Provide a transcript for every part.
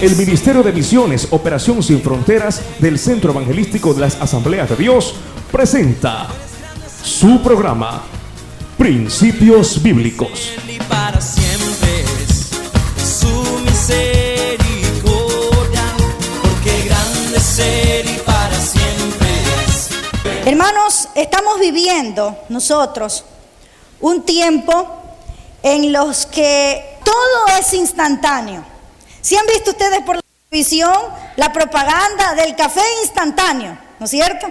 El Ministerio de Misiones, Operación Sin Fronteras del Centro Evangelístico de las Asambleas de Dios presenta su programa Principios Bíblicos. Y para siempre es su misericordia, porque grande es Él y para siempre es. Hermanos, estamos viviendo nosotros un tiempo en los que todo es instantáneo. ¿Sí han visto ustedes por la televisión la propaganda del café instantáneo? ¿No es cierto?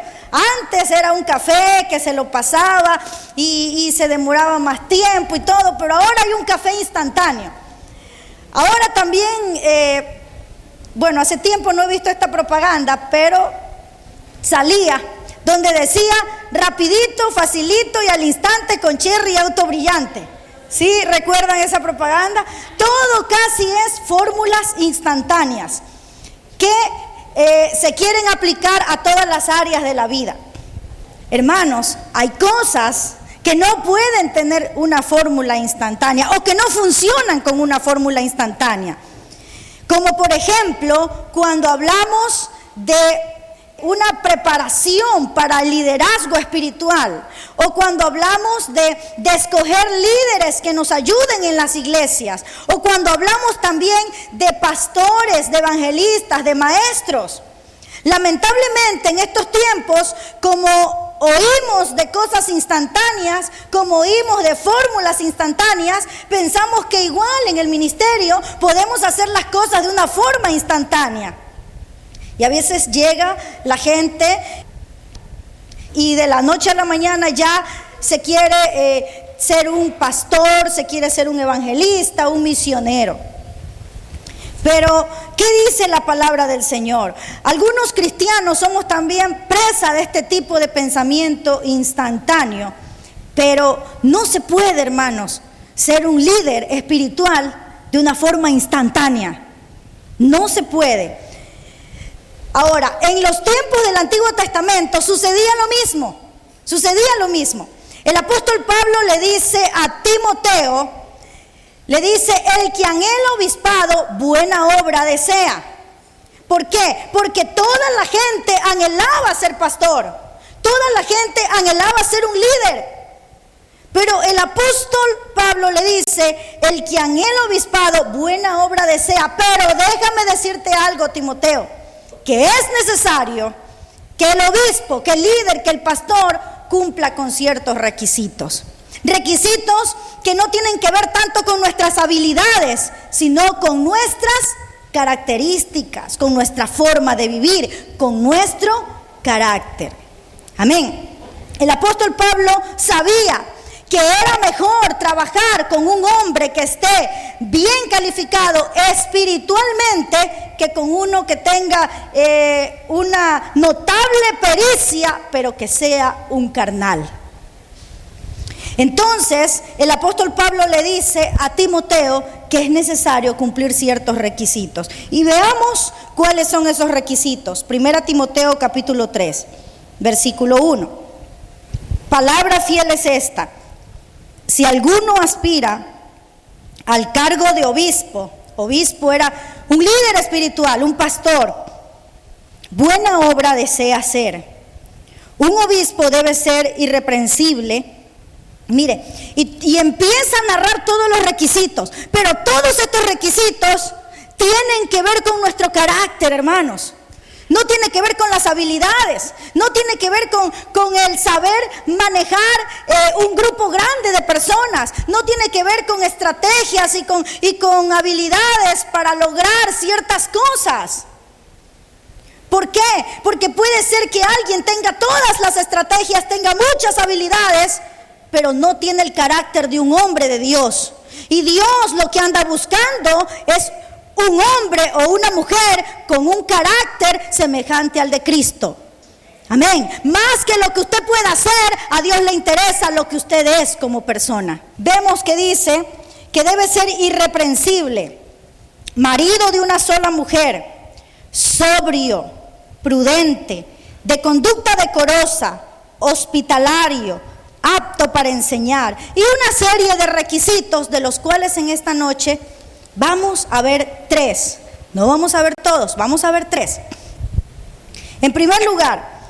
Antes era un café que se lo pasaba y se demoraba más tiempo y todo, pero ahora hay un café instantáneo. Ahora también, hace tiempo no he visto esta propaganda, pero salía donde decía rapidito, facilito y al instante con cherry auto brillante. ¿Sí? ¿Recuerdan esa propaganda? Todo casi es fórmulas instantáneas que se quieren aplicar a todas las áreas de la vida. Hermanos, hay cosas que no pueden tener una fórmula instantánea o que no funcionan con una fórmula instantánea. Como por ejemplo, cuando hablamos de una preparación para el liderazgo espiritual, o cuando hablamos de escoger líderes que nos ayuden en las iglesias, o cuando hablamos también de pastores, de evangelistas, de maestros. Lamentablemente en estos tiempos, como oímos de cosas instantáneas, como oímos de fórmulas instantáneas, pensamos que igual en el ministerio podemos hacer las cosas de una forma instantánea. Y a veces llega la gente y de la noche a la mañana ya se quiere ser un pastor, se quiere ser un evangelista, un misionero. Pero, ¿qué dice la palabra del Señor? Algunos cristianos somos también presa de este tipo de pensamiento instantáneo, pero no se puede, hermanos, ser un líder espiritual de una forma instantánea. No se puede. Ahora, en los tiempos del Antiguo Testamento sucedía lo mismo. El apóstol Pablo le dice a Timoteo, le dice, el que anhela obispado, buena obra desea. ¿Por qué? Porque toda la gente anhelaba ser pastor, toda la gente anhelaba ser un líder. Pero el apóstol Pablo le dice, el que anhela obispado, buena obra desea. Pero déjame decirte algo, Timoteo, que es necesario que el obispo, que el líder, que el pastor cumpla con ciertos requisitos. Requisitos que no tienen que ver tanto con nuestras habilidades, sino con nuestras características, con nuestra forma de vivir, con nuestro carácter. Amén. El apóstol Pablo sabía que era mejor trabajar con un hombre que esté bien calificado espiritualmente que con uno que tenga una notable pericia, pero que sea un carnal. Entonces, el apóstol Pablo le dice a Timoteo que es necesario cumplir ciertos requisitos. Y veamos cuáles son esos requisitos. 1 Timoteo capítulo 3, versículo 1. Palabra fiel es esta. Si alguno aspira al cargo de obispo era un líder espiritual, un pastor, buena obra desea hacer. Un obispo debe ser irreprensible. Mire, y empieza a narrar todos los requisitos, pero todos estos requisitos tienen que ver con nuestro carácter, hermanos. No tiene que ver con las habilidades, no tiene que ver con el saber manejar un grupo grande de personas, no tiene que ver con estrategias y con habilidades para lograr ciertas cosas. ¿Por qué? Porque puede ser que alguien tenga todas las estrategias, tenga muchas habilidades, pero no tiene el carácter de un hombre de Dios. Y Dios lo que anda buscando es un hombre o una mujer con un carácter semejante al de Cristo. Amén. Más que lo que usted pueda hacer, a Dios le interesa lo que usted es como persona. Vemos que dice que debe ser irreprensible, marido de una sola mujer, sobrio, prudente, de conducta decorosa, hospitalario, apto para enseñar, y una serie de requisitos de los cuales en esta noche vamos a ver tres No vamos a ver todos, vamos a ver 3. En primer lugar,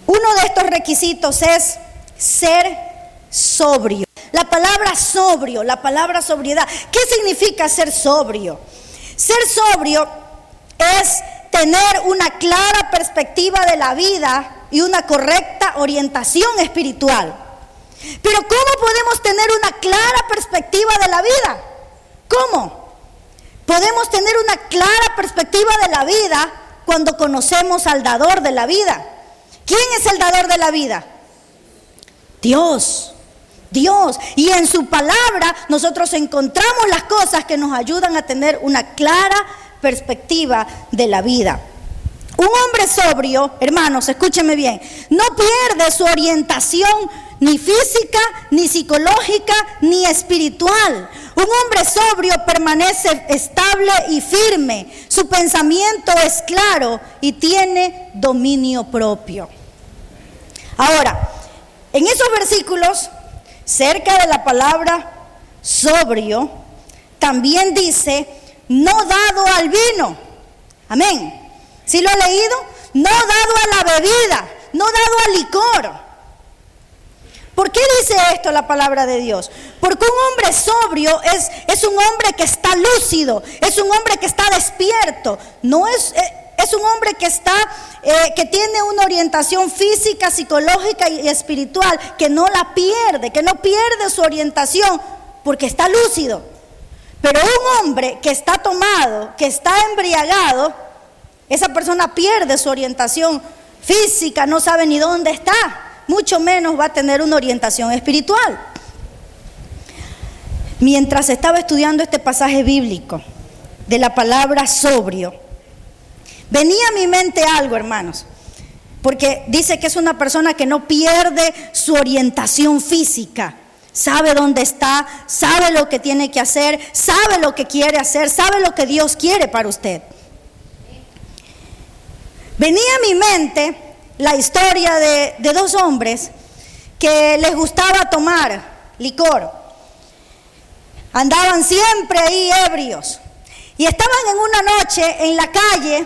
uno de estos requisitos es ser sobrio. La palabra sobrio, la palabra sobriedad. ¿Qué significa ser sobrio? Ser sobrio es tener una clara perspectiva de la vida y una correcta orientación espiritual. Pero ¿cómo podemos tener una clara perspectiva de la vida? ¿Cómo? Podemos tener una clara perspectiva de la vida cuando conocemos al dador de la vida. ¿Quién es el dador de la vida? Dios. Dios. Y en su palabra nosotros encontramos las cosas que nos ayudan a tener una clara perspectiva de la vida. Un hombre sobrio, hermanos, escúchenme bien, no pierde su orientación ni física, ni psicológica, ni espiritual. Un hombre sobrio permanece estable y firme. Su pensamiento es claro y tiene dominio propio. Ahora, en esos versículos, cerca de la palabra sobrio, también dice, no dado al vino. Amén. ¿Sí lo ha leído? No dado a la bebida, no dado al licor. ¿Por qué dice esto la palabra de Dios? Porque un hombre sobrio es un hombre que está lúcido, es un hombre que está despierto, no es un hombre que tiene una orientación física, psicológica y espiritual, que no la pierde, que no pierde su orientación porque está lúcido. Pero un hombre que está tomado, que está embriagado, esa persona pierde su orientación física, no sabe ni dónde está, mucho menos va a tener una orientación espiritual. Mientras estaba estudiando este pasaje bíblico de la palabra sobrio, venía a mi mente algo, hermanos, porque dice que es una persona que no pierde su orientación física. Sabe dónde está, sabe lo que tiene que hacer, sabe lo que quiere hacer, sabe lo que Dios quiere para usted. Venía a mi mente la historia de 2 hombres que les gustaba tomar licor. Andaban siempre ahí ebrios. Y estaban en una noche en la calle,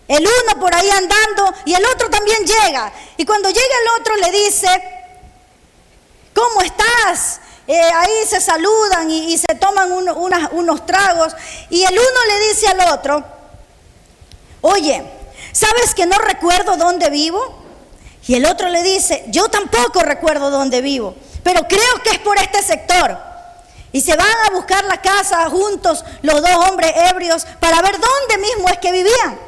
el uno por ahí andando y el otro también llega. Y cuando llega el otro le dice, ¿cómo estás? Ahí se saludan y se toman unos tragos. Y el uno le dice al otro, oye, ¿sabes que no recuerdo dónde vivo? Y el otro le dice, yo tampoco recuerdo dónde vivo, pero creo que es por este sector. Y se van a buscar la casa juntos los 2 hombres ebrios para ver dónde mismo es que vivían.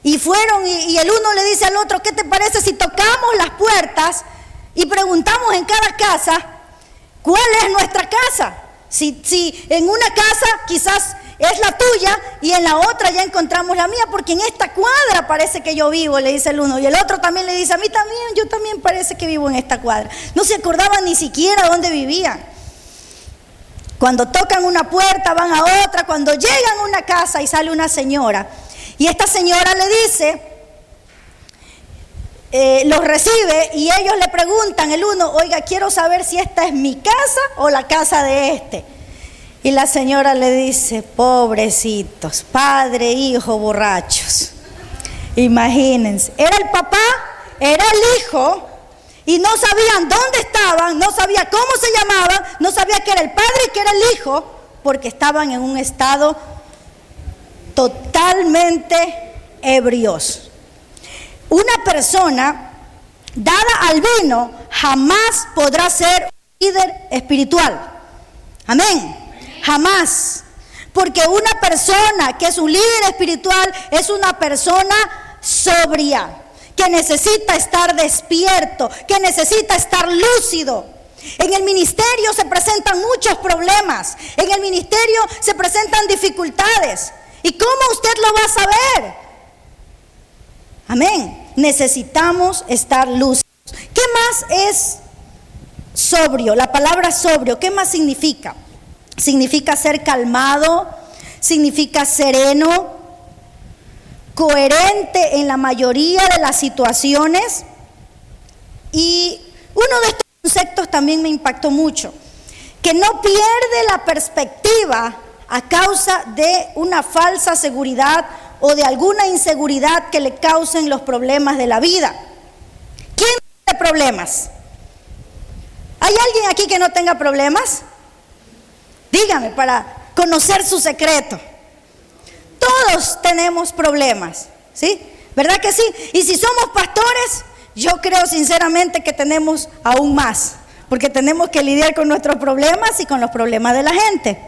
Y fueron y el uno le dice al otro, ¿qué te parece si tocamos las puertas y preguntamos en cada casa cuál es nuestra casa? Si en una casa quizás es la tuya y en la otra ya encontramos la mía, porque en esta cuadra parece que yo vivo, le dice el uno. Y el otro también le dice, a mí también, yo también parece que vivo en esta cuadra. No se acordaban ni siquiera dónde vivían. Cuando tocan una puerta van a otra, cuando llegan a una casa y sale una señora. Y esta señora le dice, los recibe y ellos le preguntan, el uno, oiga, quiero saber si esta es mi casa o la casa de este. Y la señora le dice, pobrecitos, padre, hijo, borrachos. Imagínense, era el papá, era el hijo, y no sabían dónde estaban, no sabía cómo se llamaban, no sabía que era el padre y que era el hijo, porque estaban en un estado totalmente ebrios. Una persona dada al vino jamás podrá ser un líder espiritual. Amén. Jamás. Porque una persona que es un líder espiritual es una persona sobria, que necesita estar despierto, que necesita estar lúcido. En el ministerio se presentan muchos problemas, en el ministerio se presentan dificultades. ¿Y cómo usted lo va a saber? Amén. Necesitamos estar lúcidos. ¿Qué más es sobrio? La palabra sobrio, ¿qué más significa? Significa ser calmado, significa sereno, coherente en la mayoría de las situaciones. Y uno de estos conceptos también me impactó mucho, que no pierde la perspectiva a causa de una falsa seguridad o de alguna inseguridad que le causen los problemas de la vida. ¿Quién tiene problemas? ¿Hay alguien aquí que no tenga problemas? Dígame para conocer su secreto. Todos tenemos problemas, ¿sí? ¿Verdad que sí? Y si somos pastores, yo creo sinceramente que tenemos aún más, porque tenemos que lidiar con nuestros problemas y con los problemas de la gente.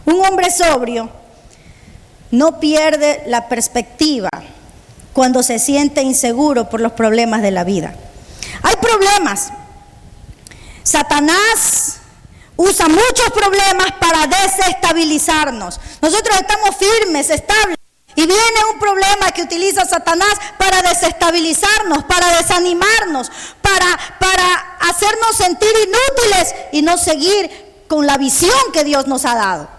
Un hombre sobrio no pierde la perspectiva cuando se siente inseguro por los problemas de la vida. Hay problemas. Satanás usa muchos problemas para desestabilizarnos. Nosotros estamos firmes, estables, y viene un problema que utiliza Satanás para desestabilizarnos, para desanimarnos, para hacernos sentir inútiles y no seguir con la visión que Dios nos ha dado.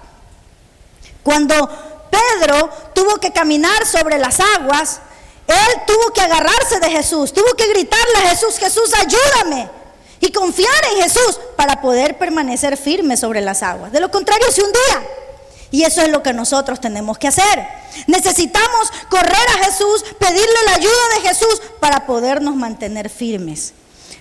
Cuando Pedro tuvo que caminar sobre las aguas, él tuvo que agarrarse de Jesús, tuvo que gritarle a Jesús: Jesús, ayúdame, y confiar en Jesús para poder permanecer firme sobre las aguas. De lo contrario, se hundía. Y eso es lo que nosotros tenemos que hacer. Necesitamos correr a Jesús, pedirle la ayuda de Jesús para podernos mantener firmes.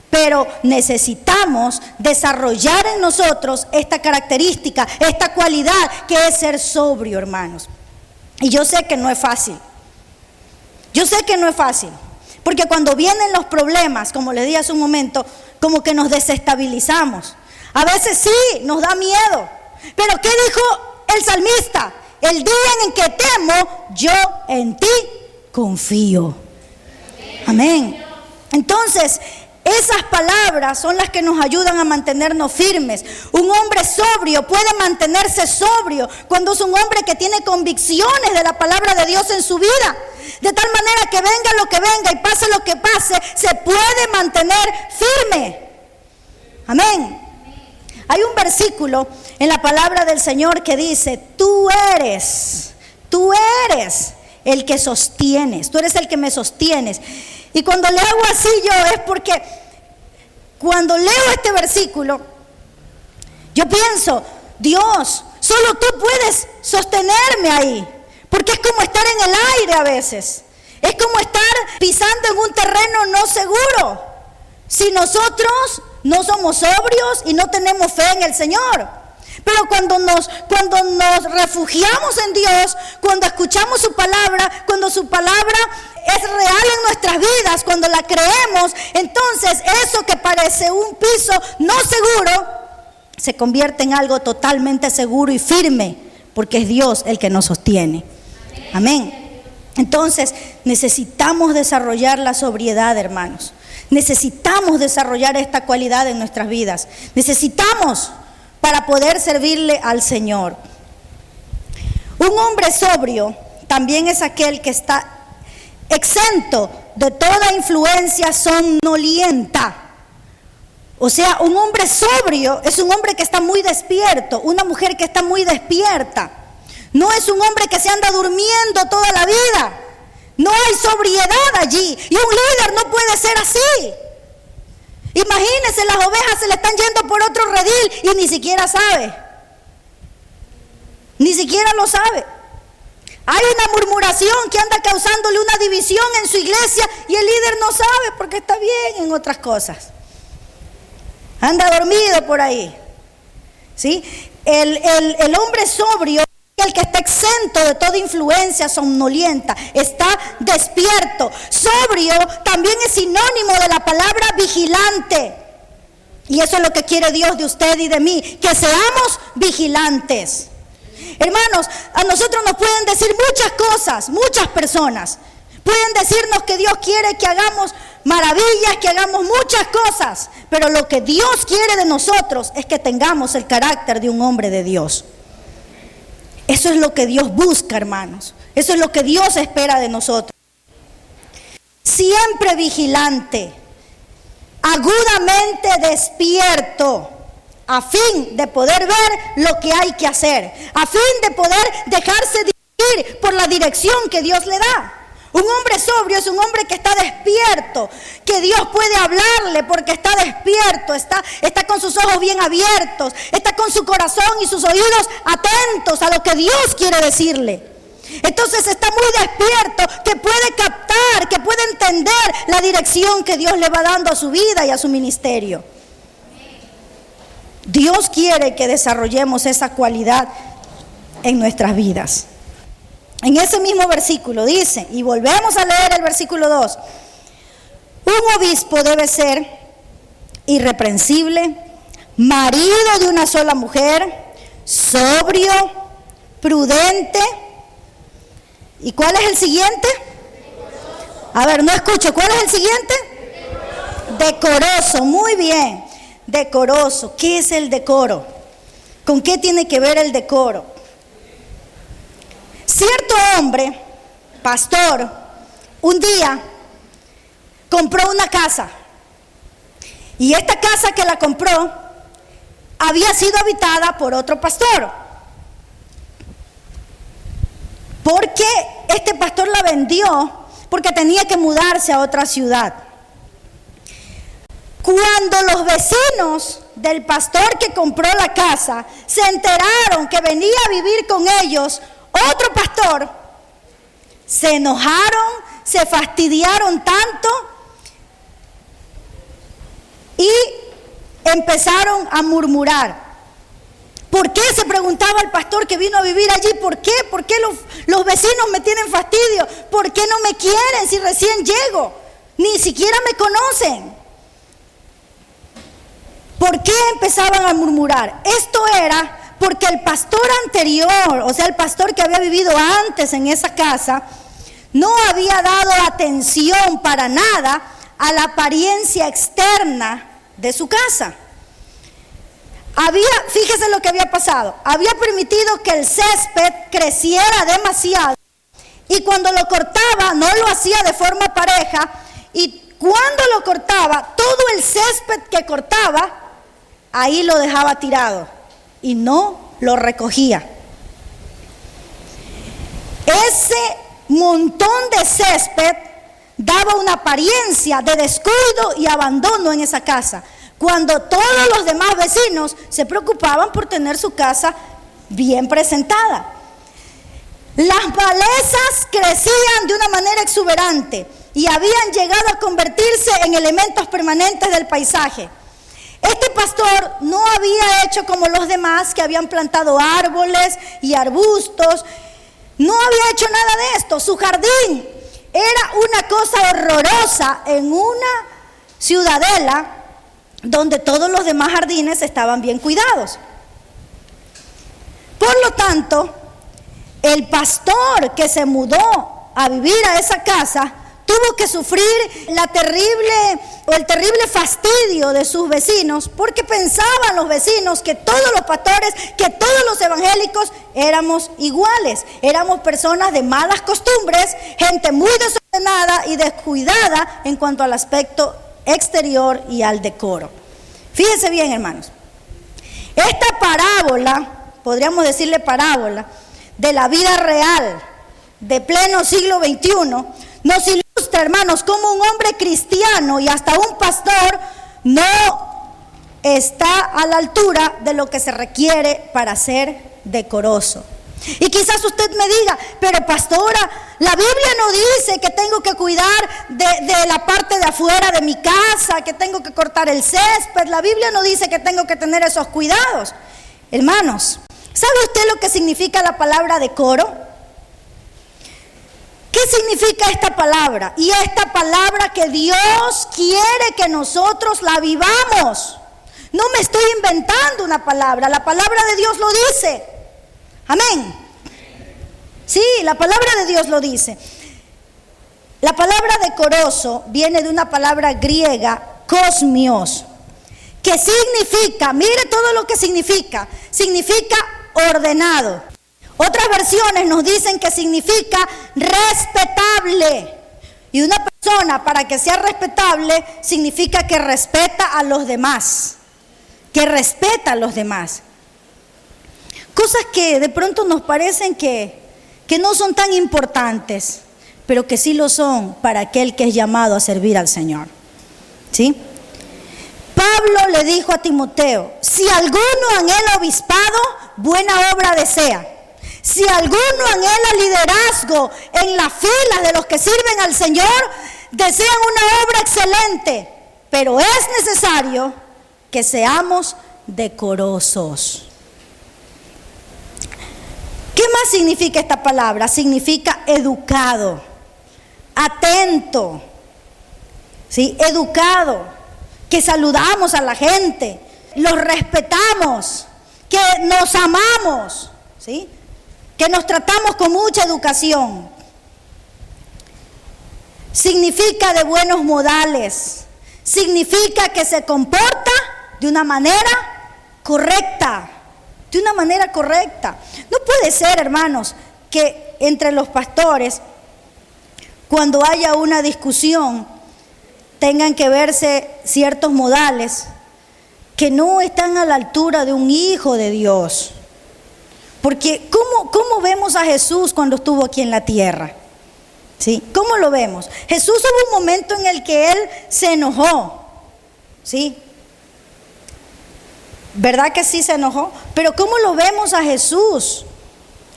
Pero necesitamos desarrollar en nosotros esta característica, esta cualidad que es ser sobrio, hermanos. Y yo sé que no es fácil. Yo sé que no es fácil. Porque cuando vienen los problemas, como les dije hace un momento, como que nos desestabilizamos. A veces sí, nos da miedo. Pero ¿qué dijo el salmista? El día en que temo, yo en ti confío. Amén. Entonces, esas palabras son las que nos ayudan a mantenernos firmes. Un hombre sobrio puede mantenerse sobrio cuando es un hombre que tiene convicciones de la palabra de Dios en su vida. De tal manera que venga lo que venga y pase lo que pase, se puede mantener firme. Amén. Hay un versículo en la palabra del Señor que dice: tú eres el que sostienes, tú eres el que me sostienes. Y cuando le hago así yo es porque cuando leo este versículo, yo pienso: Dios, solo tú puedes sostenerme ahí. Porque es como estar en el aire a veces. Es como estar pisando en un terreno no seguro. Si nosotros no somos sobrios y no tenemos fe en el Señor. Pero cuando nos refugiamos en Dios, cuando escuchamos su palabra, cuando su palabra es real en nuestras vidas, cuando la creemos, entonces eso que parece un piso no seguro, se convierte en algo totalmente seguro y firme, porque es Dios el que nos sostiene. Amén. Entonces necesitamos desarrollar la sobriedad, hermanos. Necesitamos desarrollar esta cualidad en nuestras vidas. Necesitamos para poder servirle al Señor. Un hombre sobrio también es aquel que está exento de toda influencia somnolienta. O sea, un hombre sobrio es un hombre que está muy despierto, una mujer que está muy despierta. No es un hombre que se anda durmiendo toda la vida. No hay sobriedad allí. Y un líder no puede ser así. Imagínense, las ovejas se le están yendo por otro redil y ni siquiera sabe. Ni siquiera lo sabe. Hay una murmuración que anda causándole una división en su iglesia y el líder no sabe porque está bien en otras cosas. Anda dormido por ahí. ¿Sí? El hombre sobrio, el que está exento de toda influencia somnolienta, está despierto. Sobrio también es sinónimo de la palabra vigilante. Y eso es lo que quiere Dios de usted y de mí, que seamos vigilantes. Hermanos, a nosotros nos pueden decir muchas cosas, muchas personas. Pueden decirnos que Dios quiere que hagamos maravillas, que hagamos muchas cosas. Pero lo que Dios quiere de nosotros es que tengamos el carácter de un hombre de Dios. Eso es lo que Dios busca, hermanos. Eso es lo que Dios espera de nosotros. Siempre vigilante, agudamente despierto, a fin de poder ver lo que hay que hacer, a fin de poder dejarse dirigir por la dirección que Dios le da. Un hombre sobrio es un hombre que está despierto, que Dios puede hablarle porque está despierto, está con sus ojos bien abiertos, está con su corazón y sus oídos atentos a lo que Dios quiere decirle. Entonces está muy despierto, que puede captar, que puede entender la dirección que Dios le va dando a su vida y a su ministerio. Dios quiere que desarrollemos esa cualidad en nuestras vidas. En ese mismo versículo dice, y volvemos a leer el versículo 2, un obispo debe ser irreprensible, marido de una sola mujer, sobrio, prudente. ¿Y cuál es el siguiente? A ver, no escucho, ¿cuál es el siguiente? Decoroso, muy bien, decoroso. ¿Qué es el decoro? ¿Con qué tiene que ver el decoro? Cierto hombre, pastor, un día compró una casa. Y esta casa que la compró había sido habitada por otro pastor. Porque este pastor la vendió porque tenía que mudarse a otra ciudad. Cuando los vecinos del pastor que compró la casa se enteraron que venía a vivir con ellos otro pastor, se enojaron, se fastidiaron tanto y empezaron a murmurar. ¿Por qué? Se preguntaba el pastor que vino a vivir allí. ¿Por qué? ¿Por qué los vecinos me tienen fastidio? ¿Por qué no me quieren si recién llego? Ni siquiera me conocen. ¿Por qué empezaban a murmurar? Esto era porque el pastor anterior, o sea, el pastor que había vivido antes en esa casa, no había dado atención para nada a la apariencia externa de su casa. Fíjese lo que había pasado, había permitido que el césped creciera demasiado y cuando lo cortaba no lo hacía de forma pareja y cuando lo cortaba, todo el césped que cortaba, ahí lo dejaba tirado y no lo recogía. Ese montón de césped daba una apariencia de descuido y abandono en esa casa, cuando todos los demás vecinos se preocupaban por tener su casa bien presentada. Las malezas crecían de una manera exuberante y habían llegado a convertirse en elementos permanentes del paisaje. Este pastor no había hecho como los demás que habían plantado árboles y arbustos. No había hecho nada de esto. Su jardín era una cosa horrorosa en una ciudadela donde todos los demás jardines estaban bien cuidados. Por lo tanto, el pastor que se mudó a vivir a esa casa tuvo que sufrir el terrible fastidio de sus vecinos, porque pensaban los vecinos que todos los pastores, que todos los evangélicos éramos iguales, éramos personas de malas costumbres, gente muy desordenada y descuidada en cuanto al aspecto exterior y al decoro. Fíjense bien, hermanos, esta parábola, podríamos decirle parábola, de la vida real, de pleno siglo XXI, nos ilustra, hermanos, cómo un hombre cristiano y hasta un pastor no está a la altura de lo que se requiere para ser decoroso. Y quizás usted me diga, pero pastora, la Biblia no dice que tengo que cuidar de la parte de afuera de mi casa, que tengo que cortar el césped. La Biblia no dice que tengo que tener esos cuidados. Hermanos, ¿sabe usted lo que significa la palabra decoro? ¿Qué significa esta palabra? Y esta palabra que Dios quiere que nosotros la vivamos. No me estoy inventando una palabra, la palabra de Dios lo dice. Amén. Sí, la palabra de Dios lo dice. La palabra decoroso viene de una palabra griega, kosmios, que significa, mire todo lo que significa ordenado. Otras versiones nos dicen que significa respetable. Y una persona, para que sea respetable, significa que respeta a los demás. Que respeta a los demás. Cosas que de pronto nos parecen que no son tan importantes, pero que sí lo son para aquel que es llamado a servir al Señor. ¿Sí? Pablo le dijo a Timoteo: si alguno anhela obispado, buena obra desea. Si alguno anhela liderazgo en las filas de los que sirven al Señor, desean una obra excelente, pero es necesario que seamos decorosos. ¿Qué más significa esta palabra? Significa educado, atento, ¿sí? Educado, que saludamos a la gente, los respetamos, que nos amamos, ¿sí? Que nos tratamos con mucha educación. Significa de buenos modales, significa que se comporta de una manera correcta, de una manera correcta. No puede ser, hermanos, que entre los pastores, cuando haya una discusión, tengan que verse ciertos modales que no están a la altura de un hijo de Dios. Porque ¿cómo vemos a Jesús cuando estuvo aquí en la tierra? ¿Sí? ¿Cómo lo vemos? Jesús hubo un momento en el que Él se enojó, ¿sí? ¿Verdad que sí se enojó? Pero ¿cómo lo vemos a Jesús?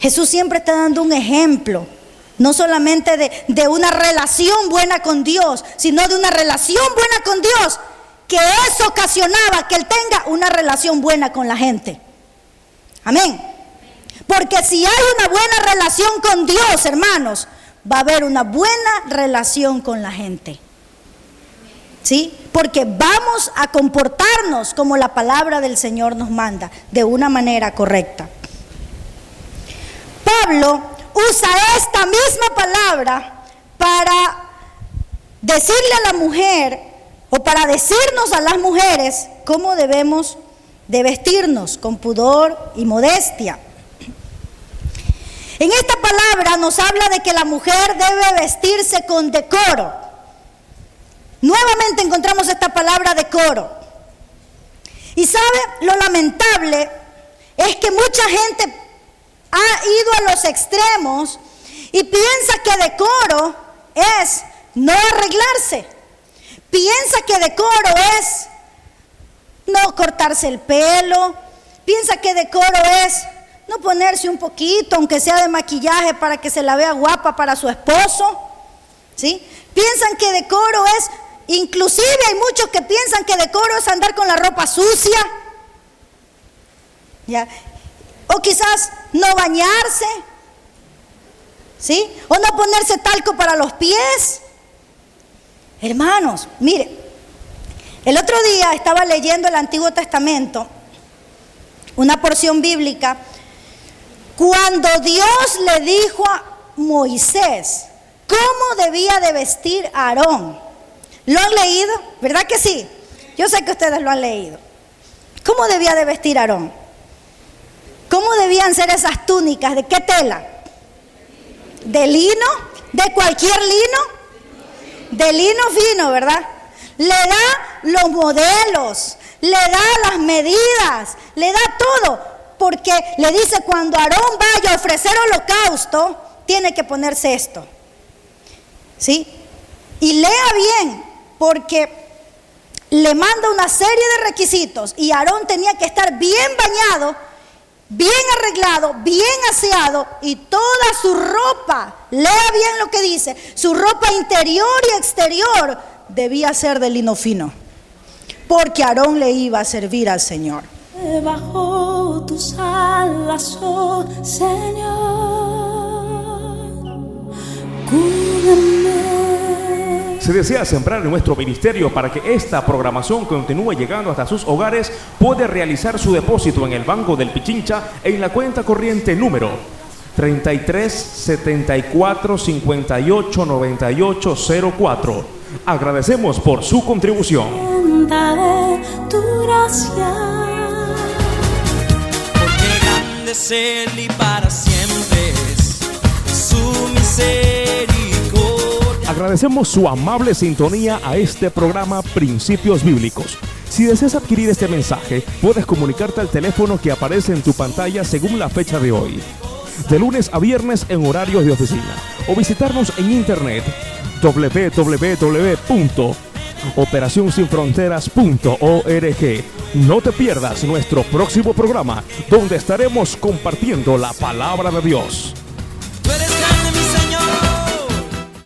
Jesús siempre está dando un ejemplo, no solamente de una relación buena con Dios, sino de una relación buena con Dios, que eso ocasionaba que Él tenga una relación buena con la gente. Amén. Porque si hay una buena relación con Dios, hermanos, va a haber una buena relación con la gente. ¿Sí? Porque vamos a comportarnos como la palabra del Señor nos manda, de una manera correcta. Pablo usa esta misma palabra para decirle a la mujer, o para decirnos a las mujeres cómo debemos de vestirnos con pudor y modestia. En esta palabra nos habla de que la mujer debe vestirse con decoro. Nuevamente encontramos esta palabra decoro. Y sabe, lo lamentable es que mucha gente ha ido a los extremos y piensa que decoro es no arreglarse. Piensa que decoro es no cortarse el pelo. Piensa que decoro es no ponerse un poquito, aunque sea de maquillaje, para que se la vea guapa para su esposo. ¿Sí? Piensan que decoro es, inclusive hay muchos que piensan que decoro es andar con la ropa sucia. ¿Ya? O quizás no bañarse. ¿Sí? O no ponerse talco para los pies. Hermanos, mire, el otro día estaba leyendo el Antiguo Testamento, una porción bíblica, cuando Dios le dijo a Moisés cómo debía de vestir a Aarón. ¿Lo han leído? ¿Verdad que sí? Yo sé que ustedes lo han leído. ¿Cómo debía de vestir a Aarón? ¿Cómo debían ser esas túnicas? ¿De qué tela? ¿De lino? ¿De cualquier lino? De lino fino, ¿verdad? Le da los modelos, le da las medidas, le da todo. Porque le dice, cuando Aarón vaya a ofrecer holocausto, tiene que ponerse esto. ¿Sí? Y lea bien, porque le manda una serie de requisitos y Aarón tenía que estar bien bañado, bien arreglado, bien aseado, y toda su ropa, lea bien lo que dice, su ropa interior y exterior debía ser de lino fino, porque Aarón le iba a servir al Señor. Bajo tus alas, oh Señor, cúbreme. Si desea sembrar en nuestro ministerio para que esta programación continúe llegando hasta sus hogares, puede realizar su depósito en el Banco del Pichincha en la cuenta corriente número 33 74 58 98 04. Agradecemos por su contribución. Daré tu gracia. Es Él y para siempre es su misericordia. Agradecemos su amable sintonía a este programa Principios Bíblicos. Si deseas adquirir este mensaje, puedes comunicarte al teléfono que aparece en tu pantalla según la fecha de hoy. de lunes a viernes en horarios de oficina, o visitarnos en internet www.operacionsinfronteras.org. No te pierdas nuestro próximo programa, donde estaremos compartiendo la palabra de Dios.